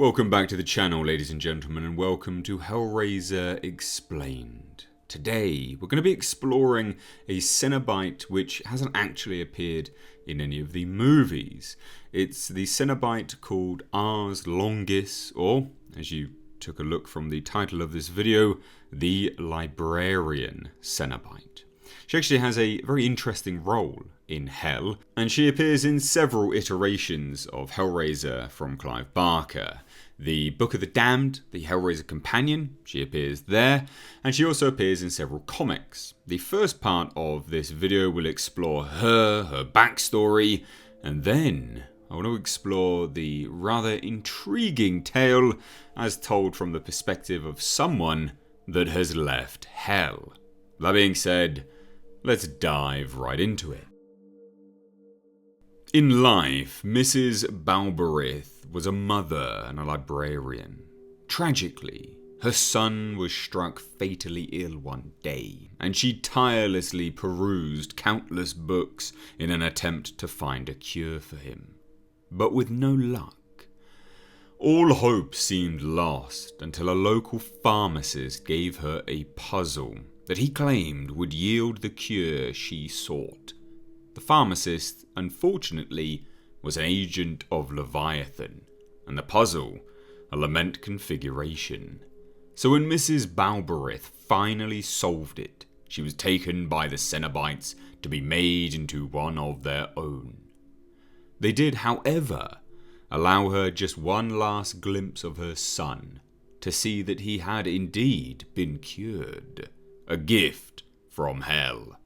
Welcome back to the channel, ladies and gentlemen, and welcome to Hellraiser Explained. Today, we're going to be exploring a Cenobite which hasn't actually appeared in any of the movies. It's the Cenobite called Ars Longus, or, as you took a look from the title of this video, the Librarian Cenobite. She actually has a very interesting role in Hell, and she appears in several iterations of Hellraiser from Clive Barker. The Book of the Damned, the Hellraiser Companion, she appears there, and she also appears in several comics. The first part of this video will explore her backstory, and then I want to explore the rather intriguing tale as told from the perspective of someone that has left Hell. That being said, let's dive right into it. In life, Mrs. Balberith was a mother and a librarian. Tragically, her son was struck fatally ill one day, and she tirelessly perused countless books in an attempt to find a cure for him. But with no luck. All hope seemed lost until a local pharmacist gave her a puzzle that he claimed would yield the cure she sought. The pharmacist, unfortunately, was an agent of Leviathan, and the puzzle, a lament configuration. So when Mrs. Balberith finally solved it, she was taken by the Cenobites to be made into one of their own. They did, however, allow her just one last glimpse of her son, to see that he had indeed been cured. A gift from Hell.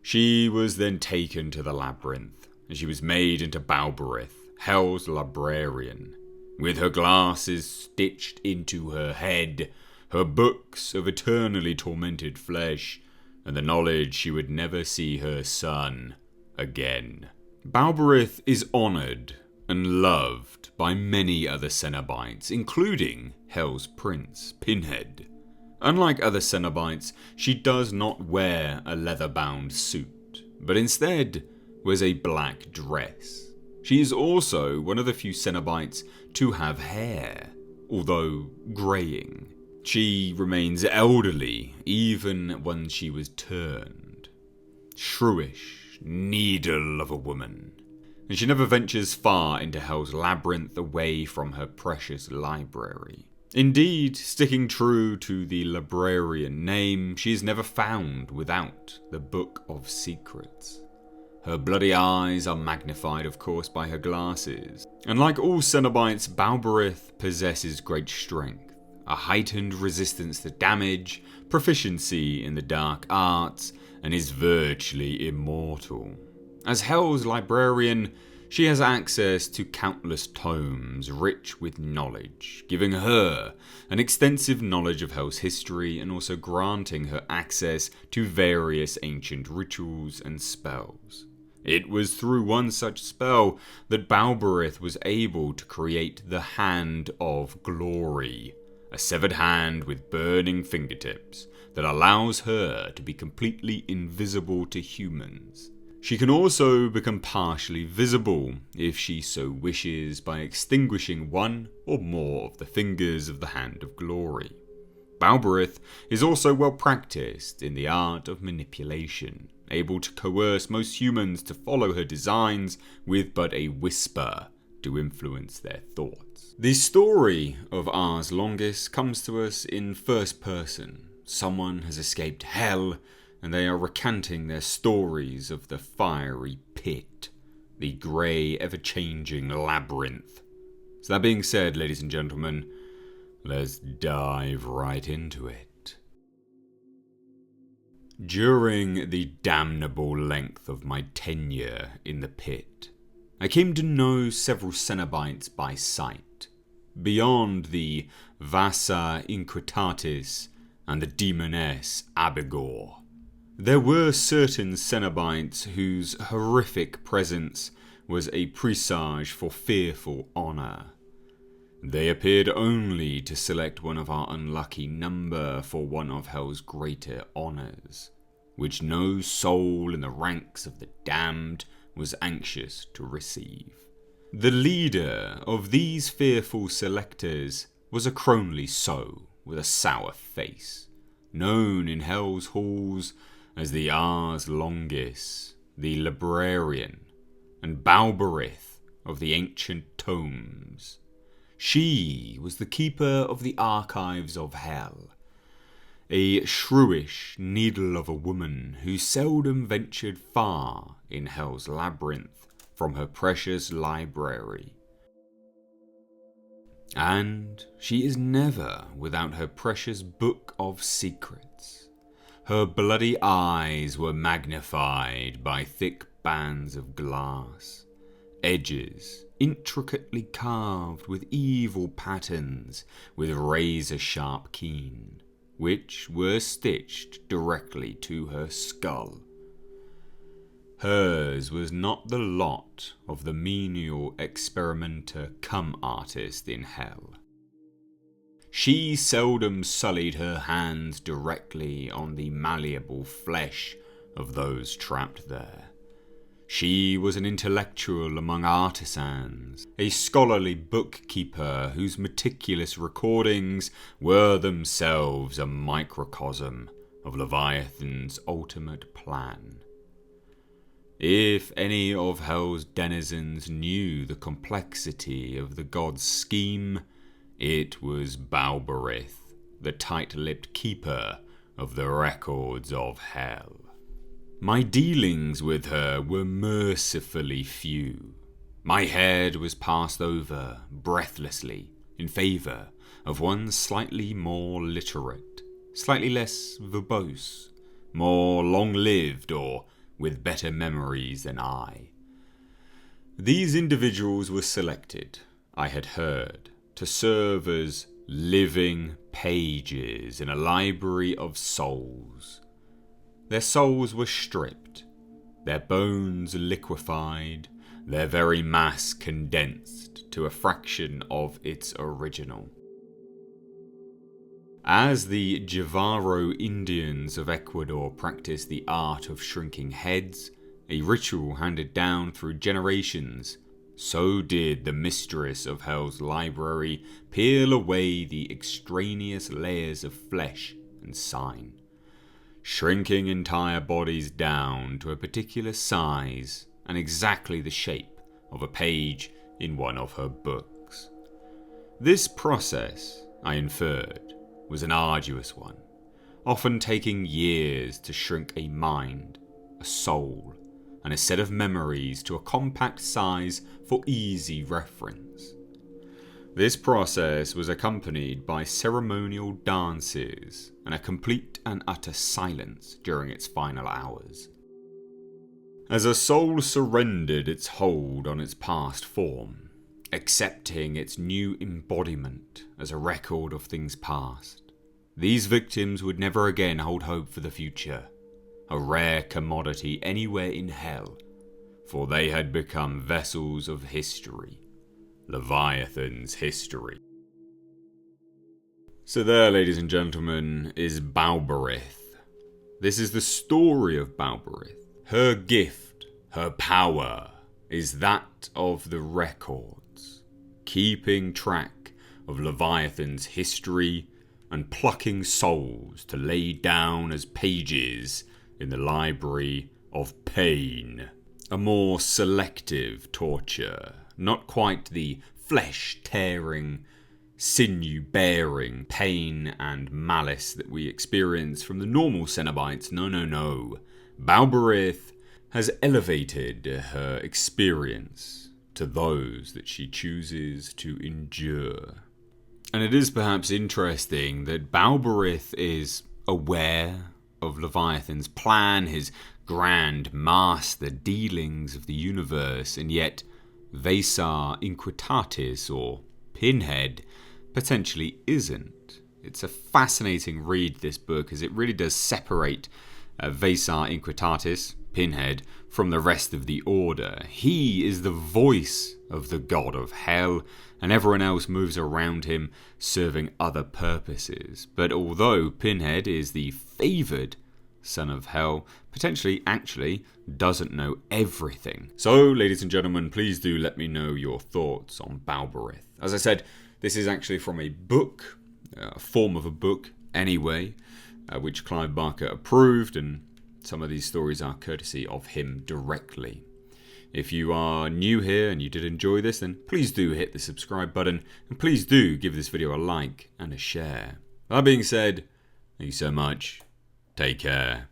She was then taken to the labyrinth, and she was made into Balberith, Hell's librarian, with her glasses stitched into her head, her books of eternally tormented flesh, and the knowledge she would never see her son again. Balberith is honoured and loved by many other Cenobites, including Hell's Prince, Pinhead. Unlike other Cenobites, she does not wear a leather-bound suit, but instead wears a black dress. She is also one of the few Cenobites to have hair, although greying. She remains elderly, even when she was turned. Shrewish needle of a woman. And she never ventures far into Hell's labyrinth away from her precious library. Indeed, sticking true to the librarian name, she is never found without the Book of Secrets. Her bloody eyes are magnified, of course, by her glasses. And like all Cenobites, Balberith possesses great strength, a heightened resistance to damage, proficiency in the dark arts, and is virtually immortal. As Hell's librarian, she has access to countless tomes rich with knowledge, giving her an extensive knowledge of Hell's history and also granting her access to various ancient rituals and spells. It was through one such spell that Balberith was able to create the Hand of Glory, a severed hand with burning fingertips that allows her to be completely invisible to humans. She can also become partially visible, if she so wishes, by extinguishing one or more of the fingers of the Hand of Glory. Balberith is also well practiced in the art of manipulation, able to coerce most humans to follow her designs with but a whisper to influence their thoughts. The story of Ars Longus comes to us in first person. Someone has escaped Hell, and they are recanting their stories of the fiery pit, the grey, ever-changing labyrinth. So that being said, ladies and gentlemen, let's dive right into it. During the damnable length of my tenure in the pit, I came to know several Cenobites by sight, beyond the Vasa Inquitatis and the demoness Abigor. There were certain Cenobites whose horrific presence was a presage for fearful honour. They appeared only to select one of our unlucky number for one of Hell's greater honours, which no soul in the ranks of the damned was anxious to receive. The leader of these fearful selectors was a Cronley sow with a sour face, known in Hell's halls as the Ars Longus, the Librarian, and Balberith of the ancient tomes. She was the keeper of the archives of Hell, a shrewish needle of a woman who seldom ventured far in Hell's labyrinth from her precious library. And she is never without her precious book of secrets. Her bloody eyes were magnified by thick bands of glass, edges intricately carved with evil patterns with razor-sharp keen, which were stitched directly to her skull. Hers was not the lot of the menial experimenter cum artist in Hell. She seldom sullied her hands directly on the malleable flesh of those trapped there. She was an intellectual among artisans, a scholarly bookkeeper whose meticulous recordings were themselves a microcosm of Leviathan's ultimate plan. If any of Hell's denizens knew the complexity of the god's scheme, it was Balberith, the tight-lipped keeper of the records of Hell. My dealings with her were mercifully few. My head was passed over breathlessly in favour of one slightly more literate, slightly less verbose, more long-lived or with better memories than I. These individuals were selected, I had heard, to serve as living pages in a library of souls. Their souls were stripped, their bones liquefied, their very mass condensed to a fraction of its original. As the Javaro Indians of Ecuador practice the art of shrinking heads, a ritual handed down through generations, so did the mistress of Hell's library peel away the extraneous layers of flesh and sign, shrinking entire bodies down to a particular size and exactly the shape of a page in one of her books. This process, I inferred, was an arduous one, often taking years to shrink a mind, a soul, and a set of memories to a compact size for easy reference. This process was accompanied by ceremonial dances and a complete and utter silence during its final hours. As a soul surrendered its hold on its past form, accepting its new embodiment as a record of things past, these victims would never again hold hope for the future, a rare commodity anywhere in Hell, for they had become vessels of history, Leviathan's history. So there, ladies and gentlemen, is Balberith. This is the story of Balberith. Her gift, her power, is that of the records, keeping track of Leviathan's history and plucking souls to lay down as pages in the library of pain. A more selective torture, not quite the flesh-tearing, sinew-bearing pain and malice that we experience from the normal Cenobites. No. Balberith has elevated her experience to those that she chooses to endure. And it is perhaps interesting that Balberith is aware of Leviathan's plan, his grand master dealings of the universe, and yet Vesar Inquitatis, or Pinhead, potentially isn't. It's a fascinating read, this book, as it really does separate Vesar Inquitatis, Pinhead, from the rest of the Order. He is the voice of the god of Hell, and everyone else moves around him, serving other purposes. But although Pinhead is the favoured son of hell, potentially actually doesn't know everything. So, ladies and gentlemen, please do let me know your thoughts on Balberith. As I said, this is actually from a book, a form of a book anyway, which Clive Barker approved, and some of these stories are courtesy of him directly. If you are new here and you did enjoy this, then please do hit the subscribe button, and please do give this video a like and a share. That being said, thank you so much. Take care.